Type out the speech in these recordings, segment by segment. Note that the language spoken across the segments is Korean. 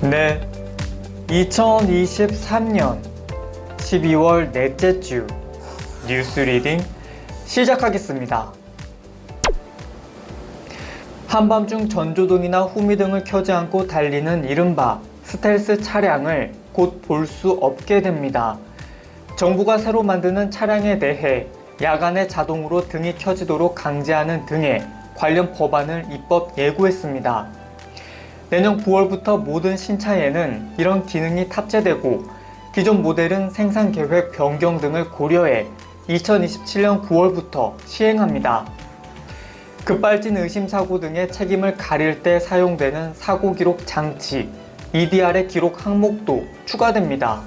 네, 2023년 12월 넷째 주 뉴스 리딩 시작하겠습니다. 한밤중 전조등이나 후미등을 켜지 않고 달리는 이른바 스텔스 차량을 곧 볼 수 없게 됩니다. 정부가 새로 만드는 차량에 대해 야간에 자동으로 등이 켜지도록 강제하는 등의 관련 법안을 입법 예고했습니다. 내년 9월부터 모든 신차에는 이런 기능이 탑재되고 기존 모델은 생산계획 변경 등을 고려해 2027년 9월부터 시행합니다. 급발진 의심사고 등의 책임을 가릴 때 사용되는 사고기록 장치 EDR의 기록 항목도 추가됩니다.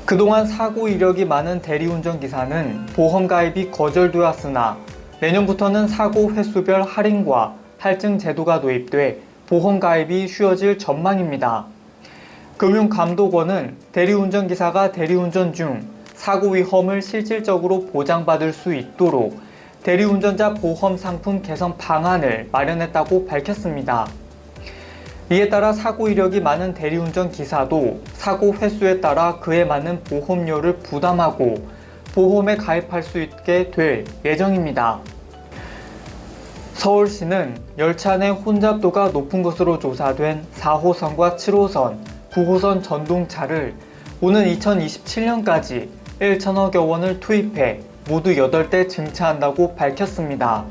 그동안 사고 이력이 많은 대리운전기사는 보험가입이 거절되었으나 내년부터는 사고 횟수별 할인과 할증 제도가 도입돼 보험가입이 쉬워질 전망입니다. 금융감독원은 대리운전기사가 대리운전 중 사고 위험을 실질적으로 보장받을 수 있도록 대리운전자 보험 상품 개선 방안을 마련했다고 밝혔습니다. 이에 따라 사고 이력이 많은 대리운전 기사도 사고 횟수에 따라 그에 맞는 보험료를 부담하고 보험에 가입할 수 있게 될 예정입니다. 서울시는 열차 내 혼잡도가 높은 것으로 조사된 4호선과 7호선, 9호선 전동차를 오는 2027년까지 1천억여 원을 투입해 모두 8대 증차한다고 밝혔습니다.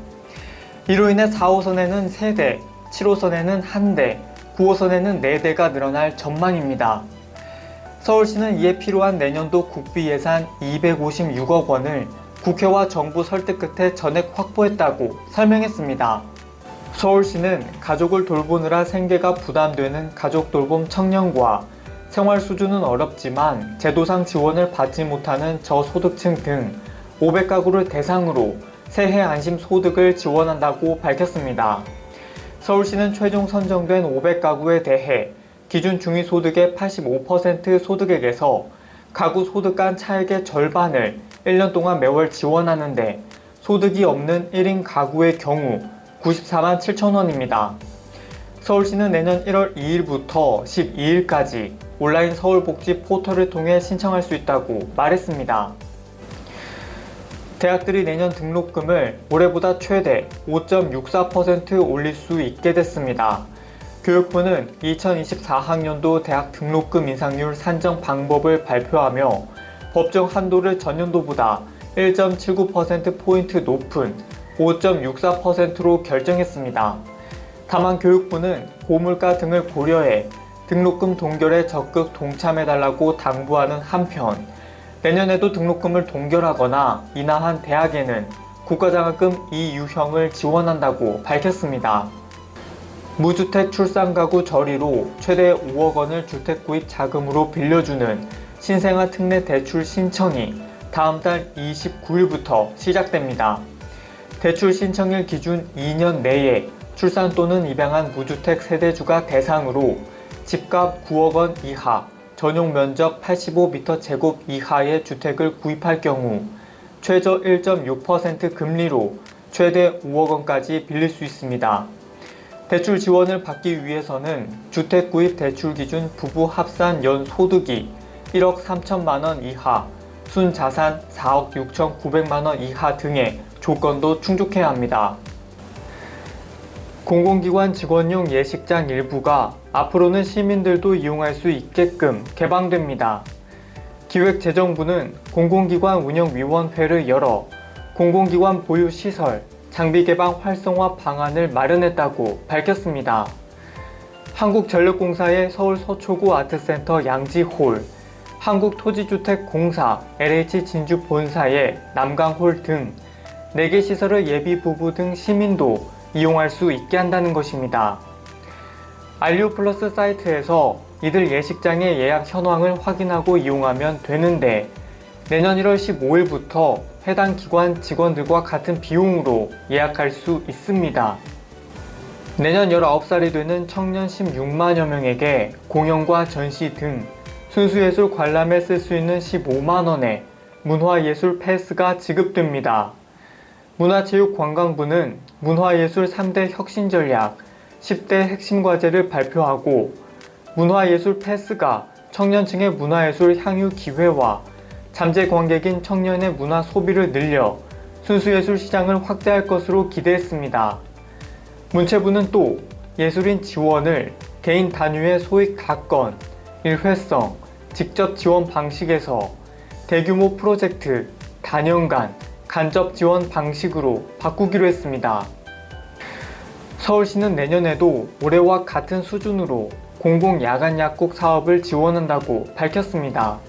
이로 인해 4호선에는 3대, 7호선에는 1대, 9호선에는 4대가 늘어날 전망입니다. 서울시는 이에 필요한 내년도 국비 예산 256억 원을 국회와 정부 설득 끝에 전액 확보했다고 설명했습니다. 서울시는 가족을 돌보느라 생계가 부담되는 가족돌봄 청년과 생활 수준은 어렵지만 제도상 지원을 받지 못하는 저소득층 등 500가구를 대상으로 새해 안심 소득을 지원한다고 밝혔습니다. 서울시는 최종 선정된 500가구에 대해 기준 중위소득의 85% 소득액에서 가구 소득 간 차액의 절반을 1년 동안 매월 지원하는데 소득이 없는 1인 가구의 경우 94만 7천 원입니다. 서울시는 내년 1월 2일부터 12일까지 온라인 서울복지 포털을 통해 신청할 수 있다고 말했습니다. 대학들이 내년 등록금을 올해보다 최대 5.64% 올릴 수 있게 됐습니다. 교육부는 2024학년도 대학 등록금 인상률 산정 방법을 발표하며 법정 한도를 전년도보다 1.79%포인트 높은 5.64%로 결정했습니다. 다만 교육부는 고물가 등을 고려해 등록금 동결에 적극 동참해달라고 당부하는 한편 내년에도 등록금을 동결하거나 인하한 대학에는 국가장학금 이유형을 지원한다고 밝혔습니다. 무주택 출산가구 저리로 최대 5억 원을 주택 구입 자금으로 빌려주는 신생아 특례 대출 신청이 다음 달 29일부터 시작됩니다. 대출 신청일 기준 2년 내에 출산 또는 입양한 무주택 세대주가 대상으로 집값 9억 원 이하, 전용 면적 85m² 이하의 주택을 구입할 경우 최저 1.6% 금리로 최대 5억 원까지 빌릴 수 있습니다. 대출 지원을 받기 위해서는 주택 구입 대출 기준 부부 합산 연 소득이 1억 3천만 원 이하, 순자산 4억 6천9백만 원 이하 등의 조건도 충족해야 합니다. 공공기관 직원용 예식장 일부가 앞으로는 시민들도 이용할 수 있게끔 개방됩니다. 기획재정부는 공공기관 운영위원회를 열어 공공기관 보유시설, 장비 개방 활성화 방안을 마련했다고 밝혔습니다. 한국전력공사의 서울 서초구 아트센터 양지홀, 한국토지주택공사 LH 진주 본사의 남강홀 등 4개 시설을 예비 부부 등 시민도 이용할 수 있게 한다는 것입니다. 알리오플러스 사이트에서 이들 예식장의 예약 현황을 확인하고 이용하면 되는데 내년 1월 15일부터 해당 기관 직원들과 같은 비용으로 예약할 수 있습니다. 내년 19살이 되는 청년 16만여 명에게 공연과 전시 등 순수예술 관람에 쓸 수 있는 15만원의 문화예술 패스가 지급됩니다. 문화체육관광부는 문화예술 3대 혁신 전략 10대 핵심 과제를 발표하고 문화예술 패스가 청년층의 문화예술 향유 기회와 잠재 관객인 청년의 문화 소비를 늘려 순수예술 시장을 확대할 것으로 기대했습니다. 문체부는 또 예술인 지원을 개인 단위의 소액 다건, 일회성, 직접 지원 방식에서 대규모 프로젝트, 단연간, 간접 지원 방식으로 바꾸기로 했습니다. 서울시는 내년에도 올해와 같은 수준으로 공공야간약국 사업을 지원한다고 밝혔습니다.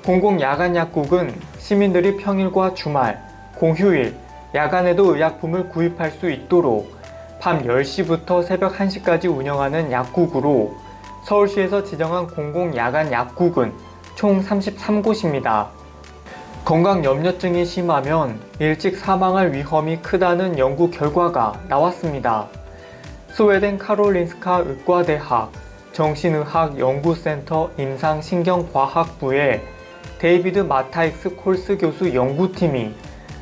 공공야간약국은 시민들이 평일과 주말, 공휴일, 야간에도 의약품을 구입할 수 있도록 밤 10시부터 새벽 1시까지 운영하는 약국으로 서울시에서 지정한 공공야간약국은 총 33곳입니다. 건강염려증이 심하면 일찍 사망할 위험이 크다는 연구 결과가 나왔습니다. 스웨덴 카롤린스카 의과대학 정신의학연구센터 임상신경과학부의 데이비드 마타익스 콜스 교수 연구팀이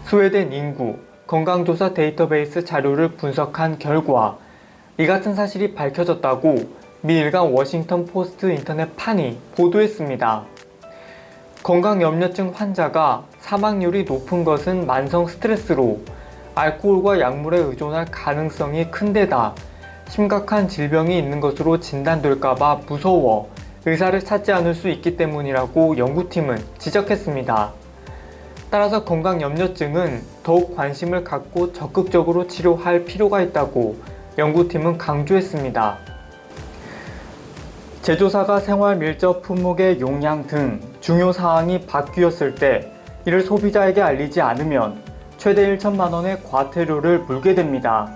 스웨덴 인구 건강조사 데이터베이스 자료를 분석한 결과 이 같은 사실이 밝혀졌다고 미 일간 워싱턴 포스트 인터넷판이 보도했습니다. 건강염려증 환자가 사망률이 높은 것은 만성 스트레스로 알코올과 약물에 의존할 가능성이 큰 데다 심각한 질병이 있는 것으로 진단될까봐 무서워 의사를 찾지 않을 수 있기 때문이라고 연구팀은 지적했습니다. 따라서 건강염려증은 더욱 관심을 갖고 적극적으로 치료할 필요가 있다고 연구팀은 강조했습니다. 제조사가 생활 밀접 품목의 용량 등 중요 사항이 바뀌었을 때 이를 소비자에게 알리지 않으면 최대 1천만 원의 과태료를 물게 됩니다.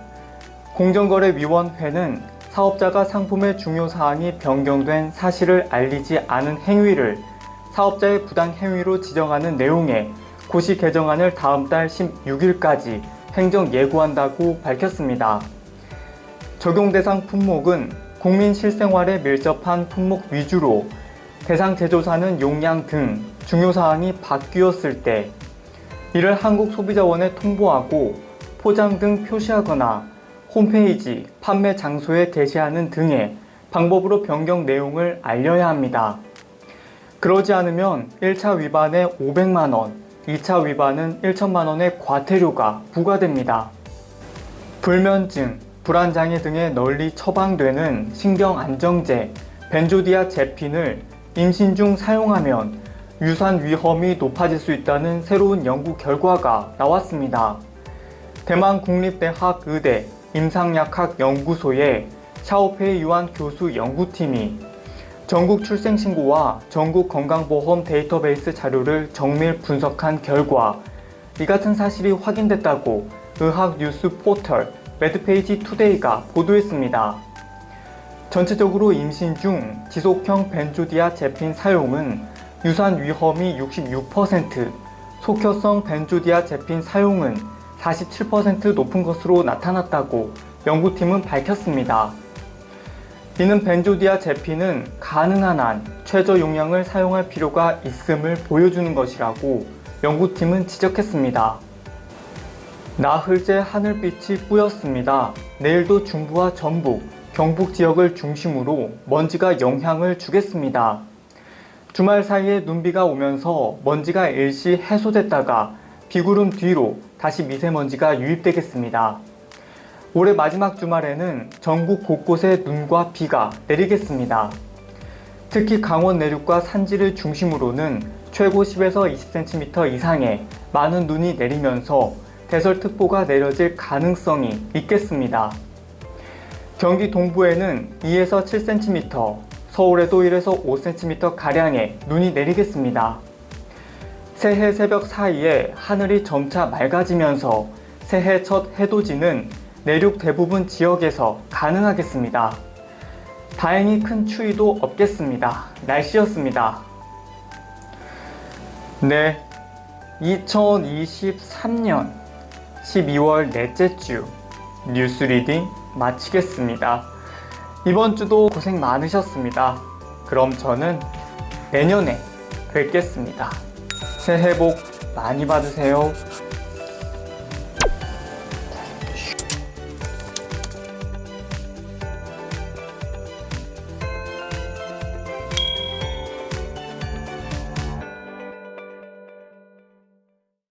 공정거래위원회는 사업자가 상품의 중요 사항이 변경된 사실을 알리지 않은 행위를 사업자의 부당 행위로 지정하는 내용의 고시 개정안을 다음 달 16일까지 행정 예고한다고 밝혔습니다. 적용 대상 품목은 국민 실생활에 밀접한 품목 위주로 대상 제조사는 용량 등 중요 사항이 바뀌었을 때 이를 한국소비자원에 통보하고 포장 등 표시하거나 홈페이지, 판매 장소에 게시하는 등의 방법으로 변경 내용을 알려야 합니다. 그러지 않으면 1차 위반에 500만 원, 2차 위반은 1천만 원의 과태료가 부과됩니다. 불면증, 불안장애 등에 널리 처방되는 신경안정제 벤조디아제핀을 임신 중 사용하면 유산 위험이 높아질 수 있다는 새로운 연구 결과가 나왔습니다. 대만 국립대학 의대 임상약학연구소의 샤오페이 유한 교수 연구팀이 전국 출생신고와 전국 건강보험 데이터베이스 자료를 정밀 분석한 결과 이 같은 사실이 확인됐다고 의학 뉴스 포털 매드페이지 투데이가 보도했습니다. 전체적으로 임신 중 지속형 벤조디아제핀 사용은 유산 위험이 66%, 속혈성 벤조디아제핀 사용은 47% 높은 것으로 나타났다고 연구팀은 밝혔습니다. 이는 벤조디아제핀은 가능한 한 최저 용량을 사용할 필요가 있음을 보여주는 것이라고 연구팀은 지적했습니다. 나흘째 하늘빛이 뿌였습니다. 내일도 중부와 전북, 경북 지역을 중심으로 먼지가 영향을 주겠습니다. 주말 사이에 눈비가 오면서 먼지가 일시 해소됐다가 비구름 뒤로 다시 미세먼지가 유입되겠습니다. 올해 마지막 주말에는 전국 곳곳에 눈과 비가 내리겠습니다. 특히 강원 내륙과 산지를 중심으로는 최고 10에서 20cm 이상의 많은 눈이 내리면서 대설특보가 내려질 가능성이 있겠습니다. 경기 동부에는 2에서 7cm, 서울에도 1에서 5cm 가량의 눈이 내리겠습니다. 새해 새벽 사이에 하늘이 점차 맑아지면서 새해 첫 해돋이는 내륙 대부분 지역에서 가능하겠습니다. 다행히 큰 추위도 없겠습니다. 날씨였습니다. 네, 2023년 12월 넷째 주 뉴스 리딩 마치겠습니다. 이번 주도 고생 많으셨습니다. 그럼 저는 내년에 뵙겠습니다. 새해 복 많이 받으세요.